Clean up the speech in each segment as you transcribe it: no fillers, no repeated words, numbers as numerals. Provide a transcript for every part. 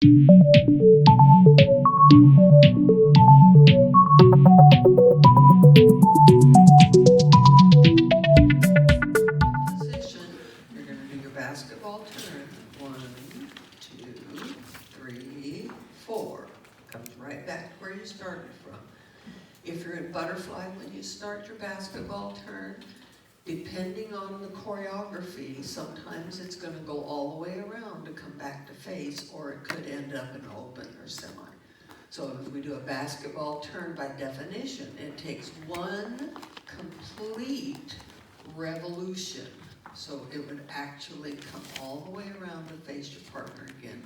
Position, you're going to do your basketball turn. 1, 2, 3, 4. Come right back to where you started from. If you're in butterfly when you start your basketball turn, depending on the choreography, sometimes it's going to go all the way around to come back to face, or it could end up in open or semi. So if we do a basketball turn, by definition, it takes one complete revolution. So it would actually come all the way around to face your partner again.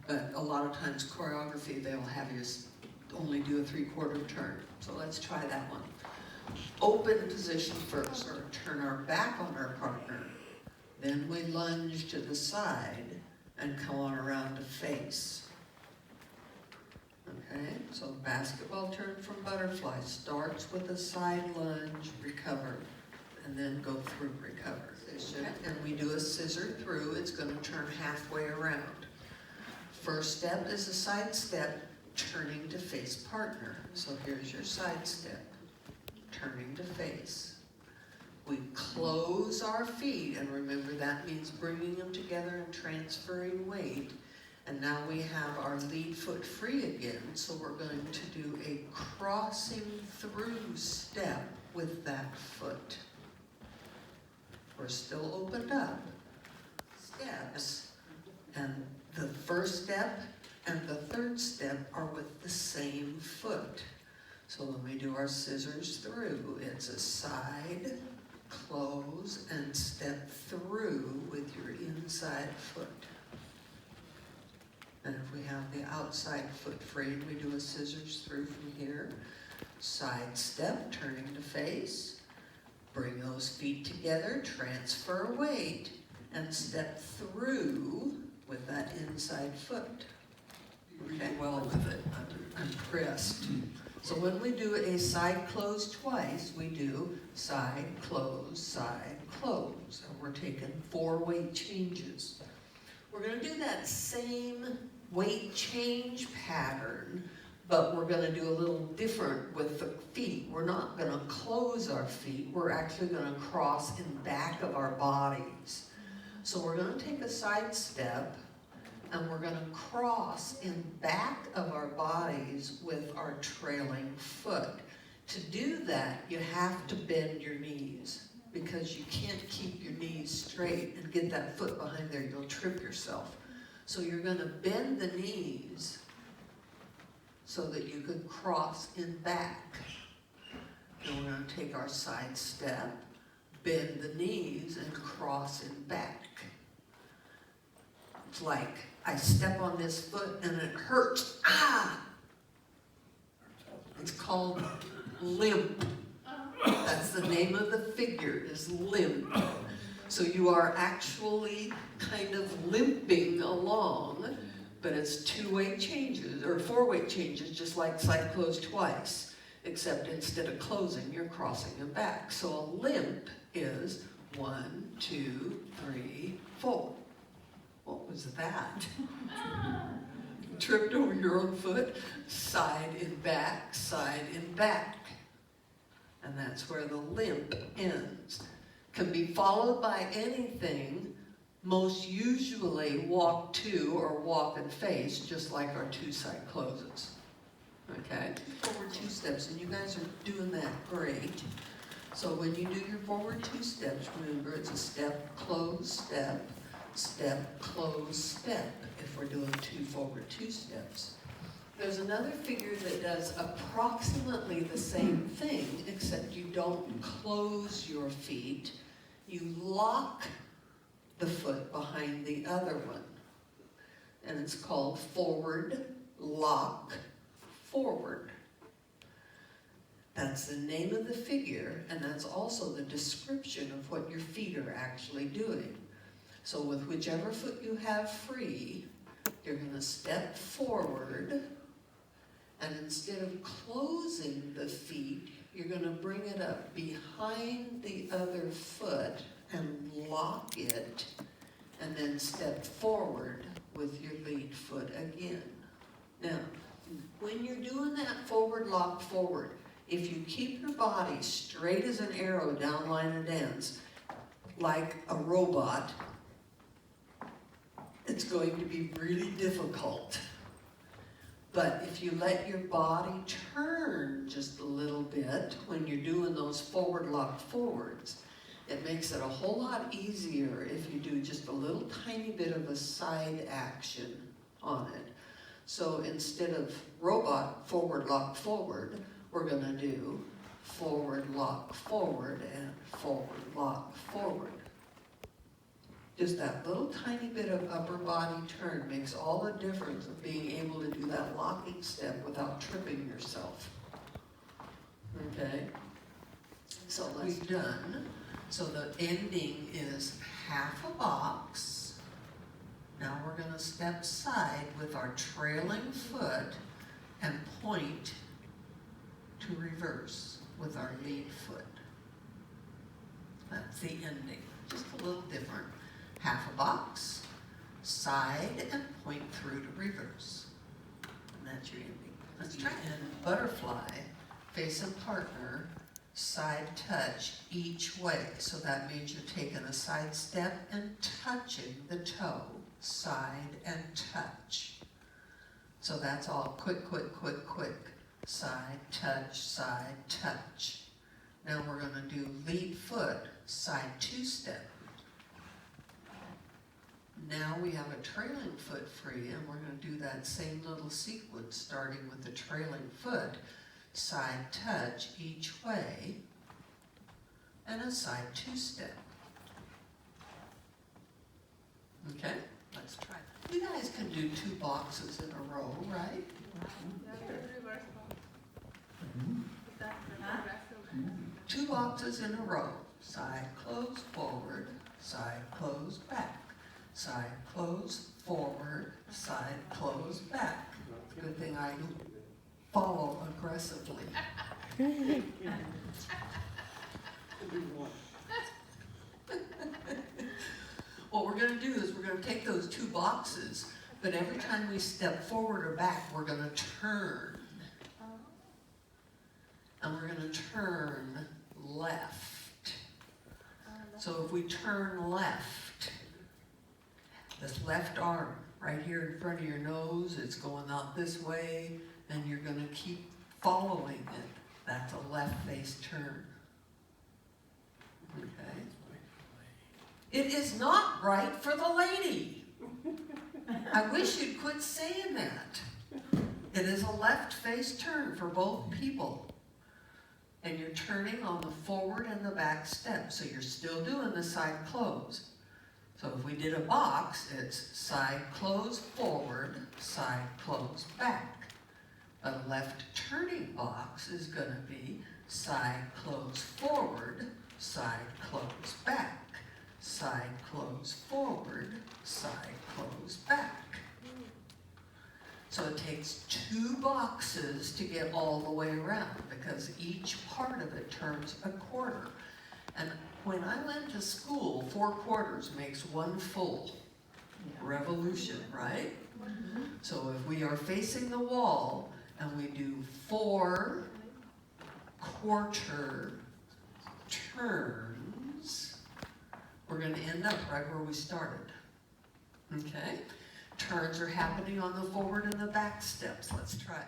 But a lot of times choreography, they'll have you only do a 3/4 turn. So let's try that one. Open position first, or turn our back on our partner. Then we lunge to the side and come on around to face. Okay, so basketball turn from butterfly starts with a side lunge, recover, and then go through recover. And we do a scissor through, it's going to turn halfway around. First step is a side step, turning to face partner. So here's your side step, turning to face. We close our feet, and remember that means bringing them together and transferring weight. And now we have our lead foot free again, so we're going to do a crossing through step with that foot. We're still opened up. Steps, and the first step and the third step are with the same foot. So when we do our scissors through, it's a side, close, and step through with your inside foot. And if we have the outside foot free, we do a scissors through from here. Side step, turning to face. Bring those feet together, transfer weight, and step through with that inside foot. Really well with it. I'm impressed. So when we do a side close twice, we do side, close, and we're taking 4 weight changes. We're going to do that same weight change pattern, but we're going to do a little different with the feet. We're not going to close our feet. We're actually going to cross in back of our bodies. So we're going to take a side step, and we're going to cross in back of our bodies with our trailing foot. To do that, you have to bend your knees, because you can't keep your knees straight and get that foot behind there. You'll trip yourself. So you're going to bend the knees so that you could cross in back. And we're going to take our side step, bend the knees, and cross in back. It's like I step on this foot and it hurts. Ah! It's called limp. That's the name of the figure, is limp. So you are actually kind of limping along, but it's 2 weight changes, or 4 weight changes, just like side close twice, except instead of closing, you're crossing them back. So a limp is 1, 2, 3, 4. What was that? Tripped over your own foot? Side and back, side and back. And that's where the limp ends. Can be followed by anything, most usually walk to or walk and face, just like our 2 side closes. Okay? Forward 2 steps, and you guys are doing that great. So when you do your forward 2 steps, remember it's a step, close, step, step, close, step, if we're doing 2 forward 2 steps. There's another figure that does approximately the same thing, except you don't close your feet. You lock the foot behind the other one. And it's called forward, lock, forward. That's the name of the figure, and that's also the description of what your feet are actually doing. So with whichever foot you have free, you're going to step forward, and instead of closing the feet, you're going to bring it up behind the other foot and lock it, and then step forward with your lead foot again. Now, when you're doing that forward lock forward, if you keep your body straight as an arrow down line of dance, like a robot, it's going to be really difficult. But if you let your body turn just a little bit when you're doing those forward lock forwards, it makes it a whole lot easier if you do just a little tiny bit of a side action on it. So instead of robot forward lock forward, we're going to do forward lock forward and forward lock forward. Just that little tiny bit of upper body turn makes all the difference of being able to do that locking step without tripping yourself. Okay? So we've done, so the ending is half a box. Now we're going to step side with our trailing foot and point to reverse with our lead foot. That's the ending, just a little different. Half a box, side, and point through to reverse. And that's your ending. Let's try it. And butterfly, face and partner, side touch each way. So that means you're taking a side step and touching the toe, side and touch. So that's all quick, quick, quick, quick. Side, touch. Now we're going to do lead foot, side two-step. Now we have a trailing foot free, and we're going to do that same little sequence, starting with the trailing foot, side touch each way, and a side two-step. Okay, let's try that. You guys can do 2 boxes in a row, right? Two boxes in a row. Side close, forward, side close, back. Side close, forward, side close, back. Good thing I follow aggressively. What we're going to do is we're going to take those 2 boxes, but every time we step forward or back, we're going to turn. And we're going to turn left. So if we turn left, this left arm right here in front of your nose, it's going out this way, and you're going to keep following it. That's a left face turn. Okay? It is not right for the lady. I wish you'd quit saying that. It is a left face turn for both people. And you're turning on the forward and the back step. So you're still doing the side close. So if we did a box, it's side close forward, side close back. A left turning box is going to be side close forward, side close back. Side close forward, side close back. So it takes 2 boxes to get all the way around because each part of it turns a quarter. And when I went to school, 4 quarters makes 1 full revolution, right? So if we are facing the wall and we do 4 quarter turns, we're going to end up right where we started. Okay? Turns are happening on the forward and the back steps. Let's try it.